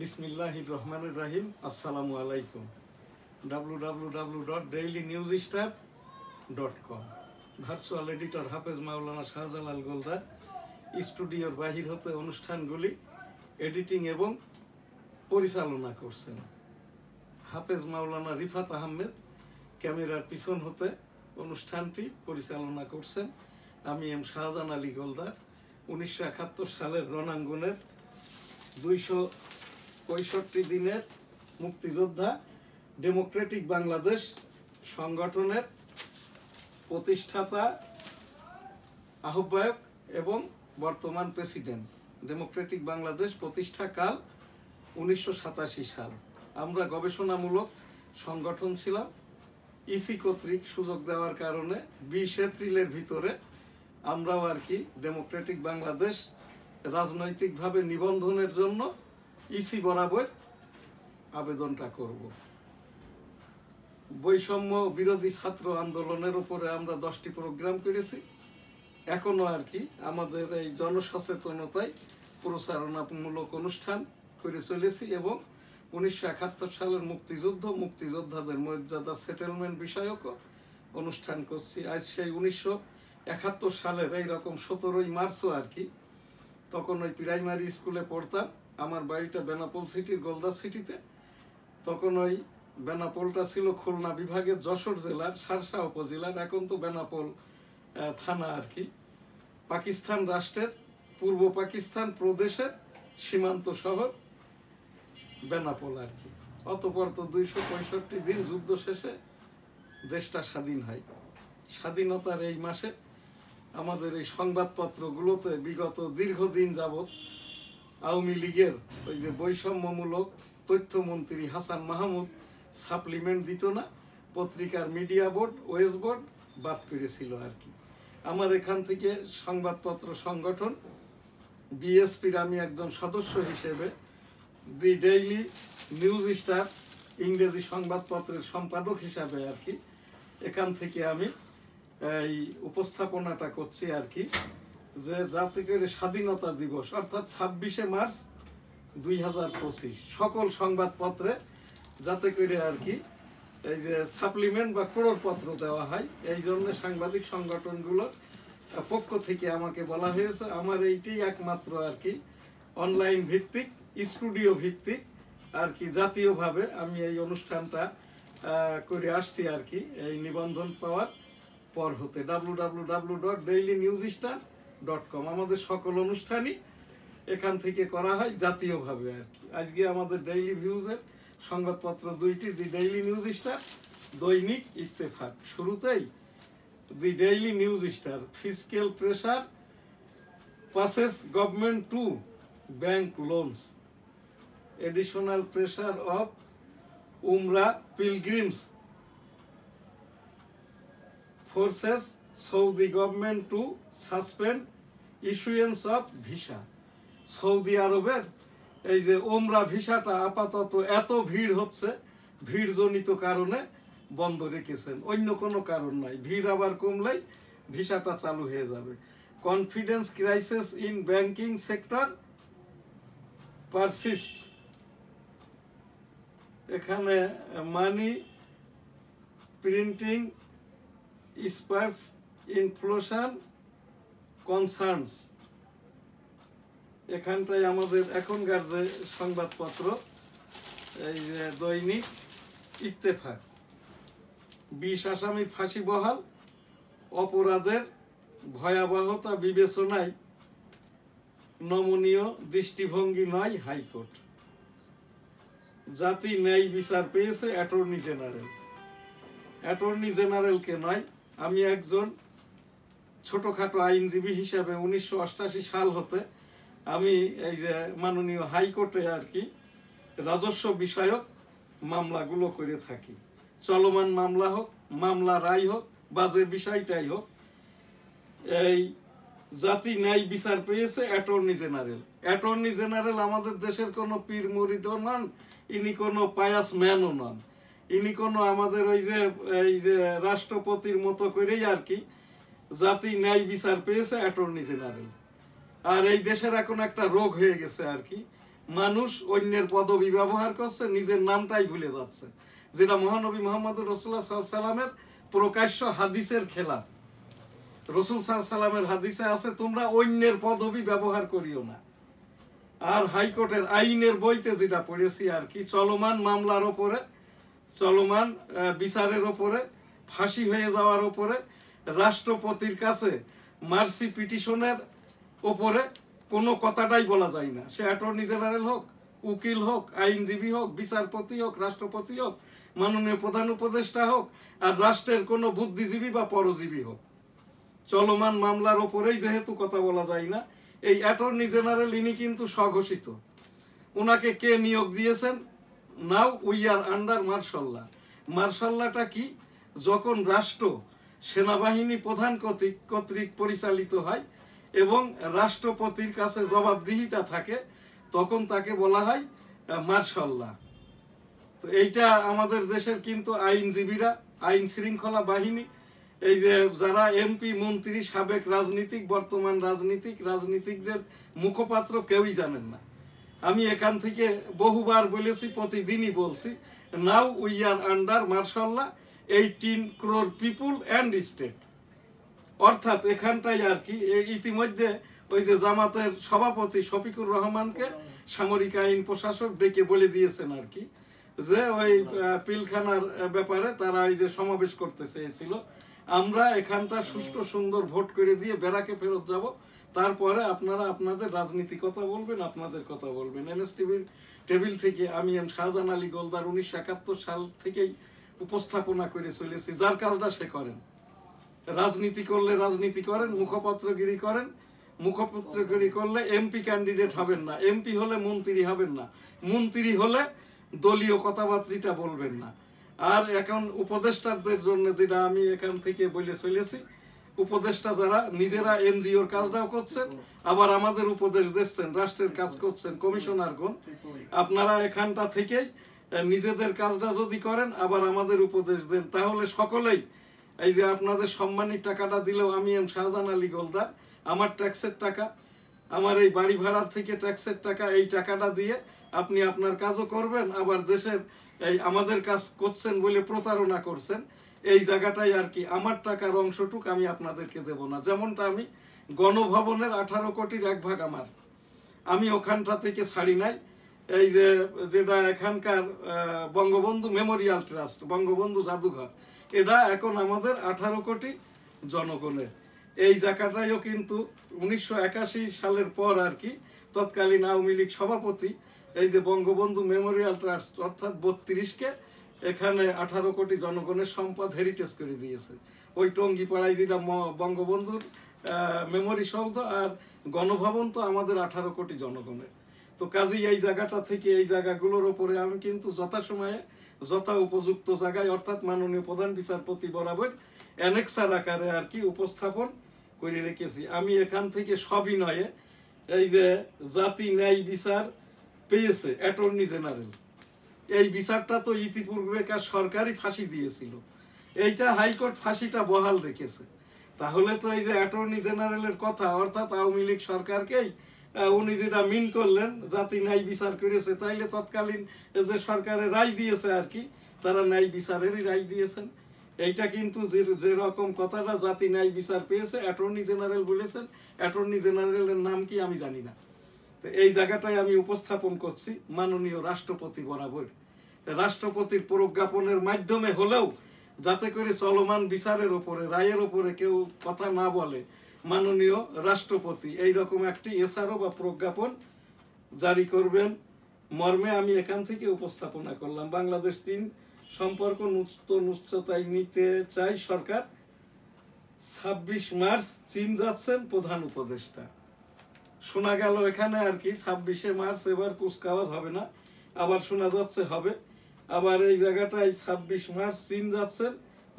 বিসমিল্লাহির রহমানির রহিম। আসসালামু আলাইকুম। www.dailynewsstar.com ভার্চুয়াল এডিটর হাফেজ মাওলানা শাহজালাল গোলদার স্টুডিওর বাহির হতে অনুষ্ঠানগুলি এডিটিং এবং পরিচালনা করছেন। হাফেজ মাওলানা রিফাত আহমেদ ক্যামেরার পিছন হতে অনুষ্ঠানটি পরিচালনা করছেন। আমি এম শাহজান আলী গোলদার 1971 সালের রণাঙ্গনের 265 দিনের মুক্তিযোদ্ধা ডেমোক্রেটিক বাংলাদেশ সংগঠনের প্রতিষ্ঠাতা, আহ্বায়ক এবং বর্তমান প্রেসিডেন্ট। ডেমোক্রেটিক বাংলাদেশ প্রতিষ্ঠাকাল 1987 সাল। আমরা গবেষণামূলক সংগঠন ছিলাম। ইসি কর্তৃক সুযোগ দেওয়ার কারণে 20 এপ্রিলের ভিতরে আমরাও ডেমোক্রেটিক বাংলাদেশ রাজনৈতিকভাবে নিবন্ধনের জন্য ইসি বরাবর আবেদনটা করব। বৈষম্য বিরোধী ছাত্র আন্দোলনের উপরে আমরা 10টি প্রোগ্রাম করেছি। এখনো আমাদের এই জনসচেতনতায় প্রচারণামূলক অনুষ্ঠান করে চলেছি এবং 1971 সালের মুক্তিযোদ্ধাদের মর্যাদা সেটেলমেন্ট বিষয়ক অনুষ্ঠান করছি। আজ সেই 1971 সালের এইরকম 17ই মার্চও তখন ওই প্রাইমারি স্কুলে পড়তাম। আমার বাড়িটা বেনাপোল সিটির গোলদা সিটিতে। তখন ওই বেনাপোলটা ছিল খুলনা বিভাগের যশোর জেলার শার্শা উপজেলার, এখন তো বেনাপোল থানা পাকিস্তান রাষ্ট্রের পূর্ব পাকিস্তান প্রদেশের সীমান্ত শহর বেনাপোল অতপর তো 265 দিন যুদ্ধ শেষে দেশটা স্বাধীন হয়। স্বাধীনতার এই মাসে আমাদের এই সংবাদপত্রগুলোতে বিগত দীর্ঘদিন যাবৎ আওয়ামী লীগের ওই যে বৈষম্যমূলক তথ্যমন্ত্রী হাসান মাহমুদ সাপ্লিমেন্ট দিত না, পত্রিকার মিডিয়া বোর্ড ওয়েস বোর্ড বাদ করেছিল আমার এখান থেকে সংবাদপত্র সংগঠন বিএসপির আমি একজন সদস্য হিসেবে দি ডেইলি নিউজ স্টার ইংরেজি সংবাদপত্রের সম্পাদক হিসাবে এখান থেকে আমি এই উপস্থাপনাটা করছি যে যাতে করে স্বাধীনতা দিবস অর্থাৎ 26শে মার্চ 2025 সকল সংবাদপত্রে যাতে করে এই যে সাপ্লিমেন্ট বা ক্রোড়পত্র দেওয়া হয়, এই জন্য সাংবাদিক সংগঠনগুলোর পক্ষ থেকে আমাকে বলা হয়েছে। আমার এইটি একমাত্র অনলাইন ভিত্তিক স্টুডিও ভিত্তিক জাতীয়ভাবে আমি এই অনুষ্ঠানটা করে আসছি এই নিবন্ধন পাওয়ার পর হতে। www.dailynewsstar.com আমাদের সকল অনুষ্ঠানই এখান থেকে করা হয় জাতীয়ভাবে আজকে আমাদের ডেইলি ভিউজের সংবাদপত্র দুইটি, দি ডেইলি নিউজ স্টার, দৈনিক ইত্তেফাক। শুরুতেই the daily news star, fiscal pressure passes government to bank loans, additional pressure of Umrah pilgrims forces Saudi government to suspend issuance of visa. Saudi আরবের এই যে ওমরা ভিসাটা আপাতত এত ভিড় হচ্ছে, ভিড়জনিত কারণে বন্ধ রেখেছেন, অন্য কোনো কারণ নাই। ভিড় আবার কমলেই ভিসাটা চালু হয়ে যাবে। Confidence crisis in banking sector persist, এখানে মানি প্রিন্টিং স্পার্কস ইনফ্লেশন কনসার্নস। এখানটায় আমাদের এখনকার যে সংবাদপত্র এই যে দৈনিক ইত্তেফাক, 20 আসামির ফাঁসি বহাল, অপরাধের ভয়াবহতা বিবেচনায় নমনীয় দৃষ্টিভঙ্গি নয় হাইকোর্ট। জাতি ন্যায় বিচার পেয়েছে অ্যাটর্নি জেনারেল। অ্যাটর্নি জেনারেলকে নয়, আমি একজন ছোটখাটো আইনজীবী হিসাবে 1988 সাল হতে আমি এই যে মাননীয় হাইকোর্টে রাজস্ব বিষয়ক মামলাগুলো করে থাকি। চলমান মামলা হোক, মামলা রায় হোক, বা যে বিষয়টাই হোক, এই জাতি ন্যায় বিচার পেয়েছে অ্যাটর্নি জেনারেল। অ্যাটর্নি জেনারেল আমাদের দেশের কোনো পীর মুরিদও নন, ইনি কোনো পায়াস ম্যানও নন, ইনি কোনো আমাদের এই যে রাষ্ট্রপতির মতো করেই জাতি ন্যায় বিচার পেয়েছে অ্যাটর্নি জেনারেল। আর এই দেশের এখন একটা রোগ হয়ে গেছে মানুষ অন্যের পদবি ব্যবহার করছে, নিজের নামটাই ভুলে যাচ্ছে, যেটা মহানবী মুহাম্মদ রাসূলুল্লাহ সাল্লাল্লাহু আলাইহি ওয়াসাল্লামের প্রকাশ্য হাদিসের খেলাফ। রাসূল সাল্লাল্লাহু আলাইহি ওয়াসাল্লামের হাদিসে আছে তোমরা অন্যের পদবি ব্যবহার করিও না। আর হাইকোর্টের আইনের বইতে যেটা পড়েছি আর কি, চলমান মামলার ওপরে, চলমান বিচারের ওপরে, ফাঁসি হয়ে যাওয়ার ওপরে, রাষ্ট্রপতির কাছে মার্সি পিটিশনের ওপরে কোনো কথাটাই বলা যায় না। সে অ্যাটর্নি জেনারেল হোক, উকিল হোক, আইনজীবী হোক, বিচারপতি হোক, রাষ্ট্রপতি হোক, মাননীয় প্রধান উপদেষ্টা হোক, আর রাষ্ট্রের কোনো বুদ্ধিজীবী বা পরজীবী হোক, চলমান মামলার ওপরেই যেহেতু কথা বলা যায় না, এই অ্যাটর্নি জেনারেল ইনি কিন্তু স্বঘোষিত। ওনাকে কে নিয়োগ দিয়েছেন? নাও উই আর আন্ডার মার্শাল্লাহ। মার্শাল্লাহটা কি? যখন রাষ্ট্র সেনাবাহিনী প্রধান কর্তৃক পরিচালিত হয় এবং রাষ্ট্রপতির কাছে জবাবদিহিতা থাকে, তখন তাকে বলা হয় মার্শাল্লাহ। তো এইটা আমাদের দেশের কিন্তু আইনজীবীরা, আইন শৃঙ্খলা বাহিনী, এই যে যারা এমপি, মন্ত্রী, সাবেক রাজনীতিক, বর্তমান রাজনীতিকদের মুখপাত্র কেউই জানেন না। আমি এখান থেকে বহুবার বলেছি, প্রতিদিনই বলছি, নাও উই আর আন্ডার মার্শাল্লাহ 18 crore পিপুল অ্যান্ড স্টেট। অর্থাৎ এখানটাই আর কি ইতিমধ্যে ওই যে জামাতের সভাপতি শফিকুর রহমানকে সামরিক আইন প্রশাসক ডেকে বলে দিয়েছেন আর কি, যে ওই পিলখানার ব্যাপারে তারা এই যে সমাবেশ করতে চেয়েছিল, আমরা এখানটা সুষ্ঠু সুন্দর ভোট করে দিয়ে বেড়াকে ফেরত যাব, তারপরে আপনারা আপনাদের রাজনীতি কথা বলবেন, আপনাদের কথা বলবেন। এনএসটিভির টেবিল থেকে আমি শাহজাহান আলী গোলদার 1971 সাল থেকেই উপস্থাপনা করে চলেছি, যার কাজটা সে করেন। রাজনীতি করলে রাজনীতি করেন, মুখপত্রগিরি করেন, মুখপত্রগিরি করলে এমপি ক্যান্ডিডেট হবেন না, এমপি হলে মন্ত্রী হবেন না, মন্ত্রী হলে দলীয় কথাবার্তা বলবেন না। আর এখন উপদেষ্টাদের জন্য যেটা আমি এখান থেকে বলে চলেছি, উপদেষ্টা যারা নিজেরা এনজিওর কাজটাও করছেন, আবার আমাদের উপদেশ দিচ্ছেন, রাষ্ট্রের কাজ করছেন, কমিশনারগণ, আপনারা এখানটা থেকেই নিজেদের কাজটা যদি করেন আবার আমাদের উপদেশ দেন, তাহলে সকলেই এই যে আপনাদের সম্মানিত টাকাটা দিলেও আমি শাহজাহান আলী গোলদার, আমার ট্যাক্সের টাকা, আমার এই বাড়ি ভাড়ার থেকে ট্যাক্সের টাকা, এই টাকাটা দিয়ে আপনি আপনার কাজও করবেন, আবার দেশের এই আমাদের কাজ করছেন বলে প্রতারণা করছেন, এই জায়গাটাই আর কি আমার টাকার অংশটুক আমি আপনাদেরকে দেব না। যেমনটা আমি গণভবনের 18 কোটির 1 ভাগ আমার, আমি ওখানটা থেকে ছাড়ি নাই। এই যে যেটা এখানকার বঙ্গবন্ধু মেমোরিয়াল ট্রাস্ট, বঙ্গবন্ধু জাদুঘর, এটা এখন আমাদের 18 কোটি জনগণের। এই জায়গাটাইও কিন্তু 1981 সালের পর আর কি তৎকালীন আওয়ামী লীগ সভাপতি এই যে বঙ্গবন্ধু মেমোরিয়াল ট্রাস্ট অর্থাৎ 32কে এখানে 18 কোটি জনগণের সম্পদ হেরিটেজ করে দিয়েছে। ওই টঙ্গিপাড়ায় যেটা বঙ্গবন্ধুর মেমোরি সৌধ আর গণভবন, তো আমাদের 18 কোটি জনগণের। তো কাজেই এই জায়গাটা থেকে এই জায়গাগুলোর ওপরে আমি কিন্তু যথাসময়ে যথা উপযুক্ত জায়গায় অর্থাৎ মাননীয় প্রধান বিচারপতি বরাবর অ্যানেক্সার আকারে আর কি উপস্থাপন করে রেখেছি। আমি এখান থেকে সবিনয়ে এই যে জাতি ন্যায় বিচার পেয়েছে অ্যাটর্নি জেনারেল, এই বিচারটা তো ইতিপূর্বেকার সরকারই ফাঁসি দিয়েছিল, এইটা হাইকোর্ট ফাঁসিটা বহাল রেখেছে। তাহলে তো এই যে অ্যাটর্নি জেনারেলের কথা অর্থাৎ আওয়ামী লীগ সরকারকেই উনি যেটা মিন করলেন জাতি ন্যায় বিচার করেছে, তাইলে তৎকালীন যে সরকারের রায় দিয়েছে আর কি, তারা ন্যায় বিচারেরই রায় দিয়েছেন। এইটা কিন্তু যেরকম কথাটা জাতি ন্যায় বিচার পেয়েছে অ্যাটর্নি জেনারেল বলেছেন, অ্যাটর্নি জেনারেলের নাম কি আমি জানি না। তো এই জায়গাটায় আমি উপস্থাপন করছি মাননীয় রাষ্ট্রপতি বরাবর, রাষ্ট্রপতির প্রজ্ঞাপনের মাধ্যমে হলেও যাতে করে চলমান বিচারের ওপরে, রায়ের ওপরে কেউ কথা না বলে, মাননীয় রাষ্ট্রপতি এইরকম একটি এসআরও বা প্রজ্ঞাপন জারি করবেন মর্মে আমি এখান থেকে উপস্থাপনা করলাম। বাংলাদেশ চীন সম্পর্ক নূতন উচ্চতায় নিতে চাই সরকার। 26 মার্চ চীন যাচ্ছেন প্রধান উপদেষ্টা। শোনা গেল এখানে আর কি 26শে মার্চ এবার কুচকাওয়াজ হবে না, আবার শোনা যাচ্ছে হবে। আবার এই জায়গাটায় 26 মার্চ চীন যাচ্ছেন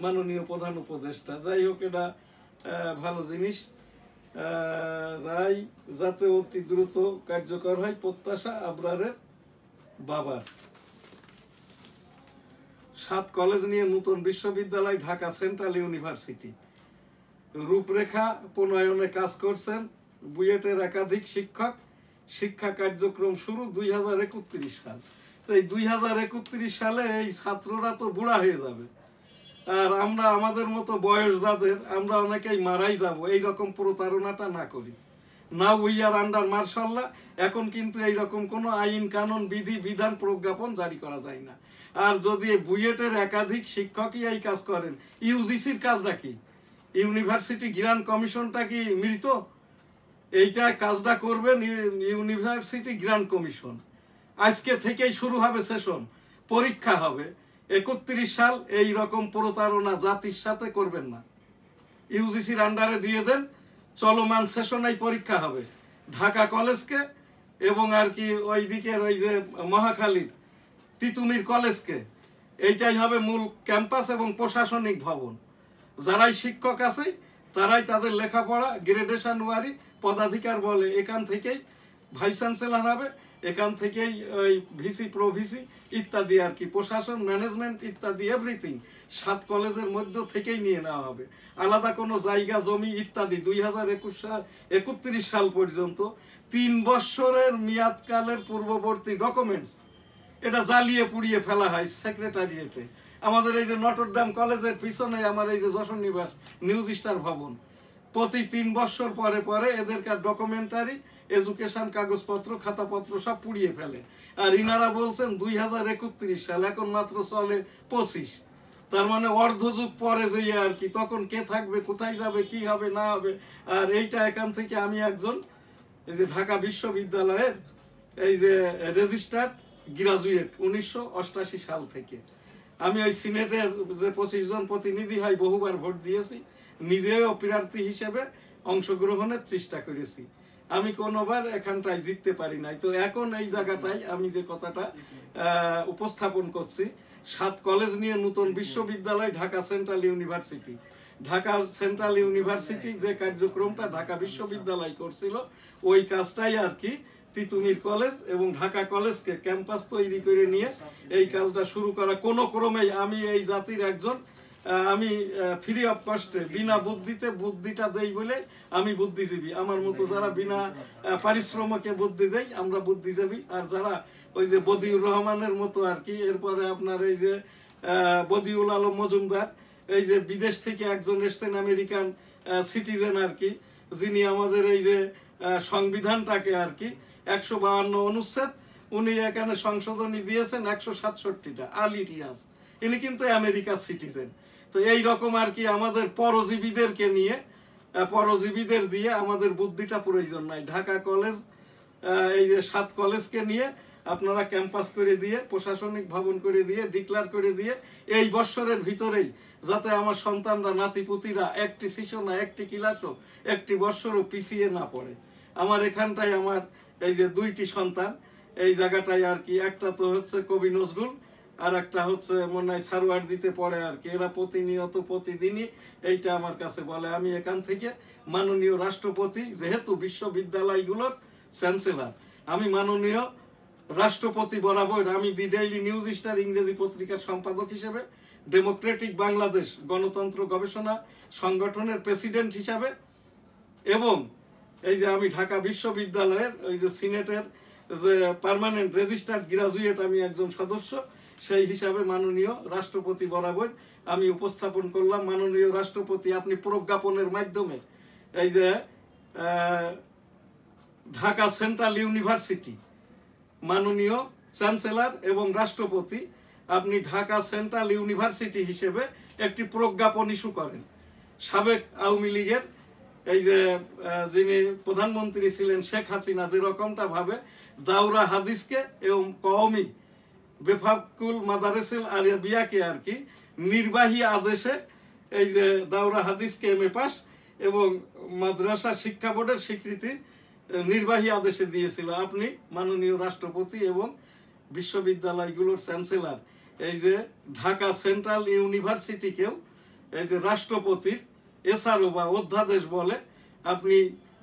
মাননীয় প্রধান উপদেষ্টা। যাই হোক, এটা ভালো জিনিস। রায় যাতে অতি দ্রুত কার্যকর হয় প্রত্যাশা আবরারের বাবার। 7 কলেজ নিয়ে নতুন বিশ্ববিদ্যালয় ঢাকা সেন্ট্রাল ইউনিভার্সিটি রূপরেখা প্রণয়নে কাজ করছেন বুয়েটের একাধিক শিক্ষক শিক্ষা কার্যক্রম শুরু 2031 সাল। তো এই 2031 সালে এই ছাত্ররা তো বুড়া হয়ে যাবে, আর আমরা আমাদের মতো বয়স যাদের, আমরা অনেকেই মারাই যাব। এইরকম প্রতারণাটা না করি। না উই আর আন্ডার মার্শাল্লাহ। এখন কিন্তু এইরকম কোনো আইন কানুন বিধি বিধান প্রজ্ঞাপন জারি করা যায় না। আর যদি বুয়েটের একাধিক শিক্ষকই এই কাজ করেন, ইউজিসির কাজটা কি? ইউনিভার্সিটি গ্রান্ট কমিশনটা কি মৃত? এইটা কাজটা করবেন ইউনিভার্সিটি গ্রান্ট কমিশন। আজকে থেকেই শুরু হবে সেশন, পরীক্ষা হবে। 31 সাল এই রকম প্রতারণা জাতির সাথে করবেন না। ইউজিসির আন্ডারে দিয়ে দেন, চলমান সেশনেই পরীক্ষা হবে। ঢাকা কলেজকে এবং আর কি ওই দিকের ওই যে মহাখালীর তিতুমির কলেজকে, এইটাই হবে মূল ক্যাম্পাস এবং প্রশাসনিক ভবন। যারাই শিক্ষক আছে তারাই তাদের লেখাপড়া গ্রেডেশন ওয়ারি পদাধিকার বলে এখান থেকেই ভাইস চ্যান্সেলর হবে, এখান থেকেই ওই ভিসি প্রভিসি ইত্যাদি আর কি প্রশাসন ম্যানেজমেন্ট ইত্যাদি এভরিথিং 7 কলেজের মধ্য থেকেই নিয়ে নেওয়া হবে। আলাদা কোনো জায়গা জমি ইত্যাদি 2031 সাল পর্যন্ত 3 বছরের মেয়াদকালের পূর্ববর্তী ডকুমেন্টস এটা জ্বালিয়ে পুড়িয়ে ফেলা হয় সেক্রেটারিয়েটে। আমাদের এই যে নটরডেম কলেজের পিছনে আমার এই যে যশোর নিবাস নিউজ স্টার ভবন, প্রতি 3 বছর পরে পরে এদেরকার ডকুমেন্টারি এডুকেশন কাগজপত্র খাতাপত্র সব পুড়িয়ে ফেলে। আর ইনারা বলছেন 2031 সাল, এখন মাত্র চলে 25। তার মানে অর্ধযুগ পরে যে আর কি, তখন কে থাকবে, কোথায় যাবে, কি হবে না হবে। আর এইটা এখান থেকে আমি একজন এই যে ঢাকা বিশ্ববিদ্যালয়ের এই যে রেজিস্টার্ড গ্রাজুয়েট 1988 সাল থেকে আমি ওই সিনেটের যে 25 জন প্রতিনিধি হয় বহুবার ভোট দিয়েছি, নিজেও প্রার্থী হিসেবে অংশগ্রহণের চেষ্টা করেছি। আমি কোনোবার এখানটায় জিততে পারি নাই। তো এখন এই জায়গাটায় আমি যে কথাটা উপস্থাপন করছি, 7 কলেজ নিয়ে নতুন বিশ্ববিদ্যালয় Dhaka central university. Dhaka central university যে কার্যক্রমটা ঢাকা বিশ্ববিদ্যালয় করছিল, ওই কাজটাই আর কি তিতুমির কলেজ এবং ঢাকা কলেজকে ক্যাম্পাস তৈরি করে নিয়ে এই কাজটা শুরু করা। কোনো ক্রমেই আমি এই জাতির একজন, আমি ফ্রি অফ কস্টে বিনা বুদ্ধিতে বুদ্ধিটা দেই বলে আমি বুদ্ধিজীবী। আমার মতো যারা বিনা পারিশ্রমিকে বুদ্ধি দেয় আমরা বুদ্ধিজীবী। আর যারা ওই যে বদিউর রহমানের মতো আর কি, এরপরে আপনার এই যে বদিউল আলম মজুমদার, এই যে বিদেশ থেকে একজন এসছেন আমেরিকান সিটিজেন আর কি, যিনি আমাদের এই যে সংবিধানটাকে আর কি 152 অনুচ্ছেদ উনি এখানে সংশোধনী দিয়েছেন 167টা আল ইতিহাস। ইনি কিন্তু আমেরিকার সিটিজেন। তো এই রকম আর কি আমাদের পরজীবীদেরকে নিয়ে, পরজীবীদের দিয়ে আমাদের বুদ্ধিটা প্রয়োজন নাই। ঢাকা কলেজ এই যে 7 কলেজকে নিয়ে আপনারা ক্যাম্পাস করে দিয়ে প্রশাসনিক ভবন করে দিয়ে ডিক্লার করে দিয়ে এই বছরের ভিতরেই যাতে আমার সন্তানরা নাতিপুতিরা একটি শিশু না একটি ক্লাসও একটি বছরও পিছিয়ে না পড়ে। আমার এখানটায় আমার এই যে 2টি সন্তান এই জায়গাটায় আর কি, একটা তো হচ্ছে কবি নজরুল আর একটা হচ্ছে মনে হয় সারোয়ার দিতে পড়ে আর কি। এরা প্রতিনিয়ত প্রতিদিনই এইটা আমার কাছে বলে। আমি এখান থেকে মাননীয় রাষ্ট্রপতি, যেহেতু বিশ্ববিদ্যালয়গুলোর চ্যান্সেলর, আমি মাননীয় রাষ্ট্রপতি বরাবর আমি দি ডেইলি নিউজ স্টার ইংরেজি পত্রিকার সম্পাদক হিসেবে, ডেমোক্রেটিক বাংলাদেশ গণতন্ত্র গবেষণা সংগঠনের প্রেসিডেন্ট হিসাবে এবং এই যে আমি ঢাকা বিশ্ববিদ্যালয়ের ওই যে সিনেটের যে পার্মানেন্ট রেজিস্টার্ড গ্রাজুয়েট আমি একজন সদস্য, সেই হিসাবে মাননীয় রাষ্ট্রপতি বরাবর আমি উপস্থাপন করলাম। মাননীয় রাষ্ট্রপতি, আপনি প্রজ্ঞাপনের মাধ্যমে এই যে ঢাকা সেন্ট্রাল ইউনিভার্সিটি, মাননীয় চ্যান্সেলর এবং রাষ্ট্রপতি, আপনি ঢাকা সেন্ট্রাল ইউনিভার্সিটি হিসেবে একটি প্রজ্ঞাপন ইস্যু করেন। সাবেক আওয়ামী লীগের এই যে যিনি প্রধানমন্ত্রী ছিলেন শেখ হাসিনা যেরকমটা ভাবে দাওরা হাদিসকে এবং কওমি বেফাকুল মাদারেসিল আরবিয়াকে আর কি নির্বাহী আদেশে এই যে দাওরা হাদিসকে এমএ পাস এবং মাদ্রাসা শিক্ষা বোর্ডের স্বীকৃতি নির্বাহী আদেশে দিয়েছিল, আপনি মাননীয় রাষ্ট্রপতি এবং বিশ্ববিদ্যালয়গুলোর চ্যান্সেলর এই যে ঢাকা সেন্ট্রাল ইউনিভার্সিটিকেও এই যে রাষ্ট্রপতির এসআরও বা অধ্যাদেশ বলে আপনি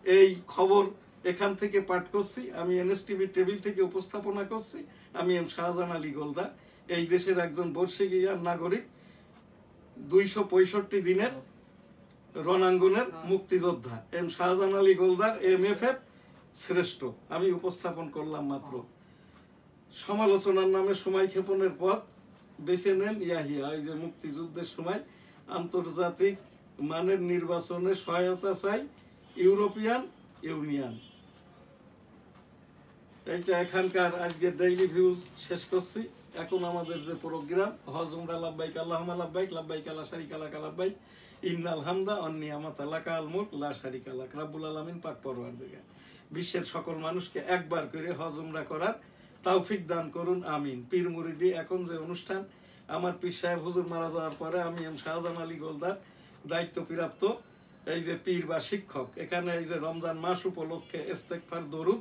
এই খবর এখান থেকে পাঠ করছি। আমি এনএসটিভি টেবিল থেকে উপস্থাপনা করছি। আমি এম শাহজাহান আলী গোলদার, এই দেশের একজন বর্ষিকিয়ার নাগরিক, 265 দিনের রণাঙ্গনের মুক্তিযোদ্ধা এম শাহজাহান আলী গোলদার MFF শ্রেষ্ঠ আমি উপস্থাপন করলাম মাত্র। সমালোচনার নামে সময় ক্ষেপণের পথ বেছে নেন ইয়াহিয়া। এই যে মুক্তিযুদ্ধের সময় আন্তর্জাতিক মানের নির্বাচনে সহায়তা চাই ইউরোপিয়ান ইউনিয়ন। এইটা এখানকার আজকে ডেইলি ভিউজ শেষ করছি। এখন আমাদের যে প্রোগ্রাম হজ উমরা লাব্বাইক আল্লাহুম্মা লাব্বাইক লাব্বাইক লা শারিকা লাকা লাব্বাইক ইন্নাল হামদা ওয়ান নি'মাতা লাকাল মুলক লা শারিকা লাক। রব্বুল আলামিন পাক পরওয়ারদিগার বিশ্বের সকল মানুষকে একবার করে হজ উমরা করার তৌফিক দান করুন, আমিন। পীর মুরিদি এখন যে অনুষ্ঠান, আমার পীর সাহেব হুজুর মারা যাওয়ার পরে আমি এম শাহজাহান আলী গোলদার দায়িত্বপ্রাপ্ত এই যে পীর বা শিক্ষক, এখানে এই যে রমজান মাস উপলক্ষে ইস্তেগফার দরুদ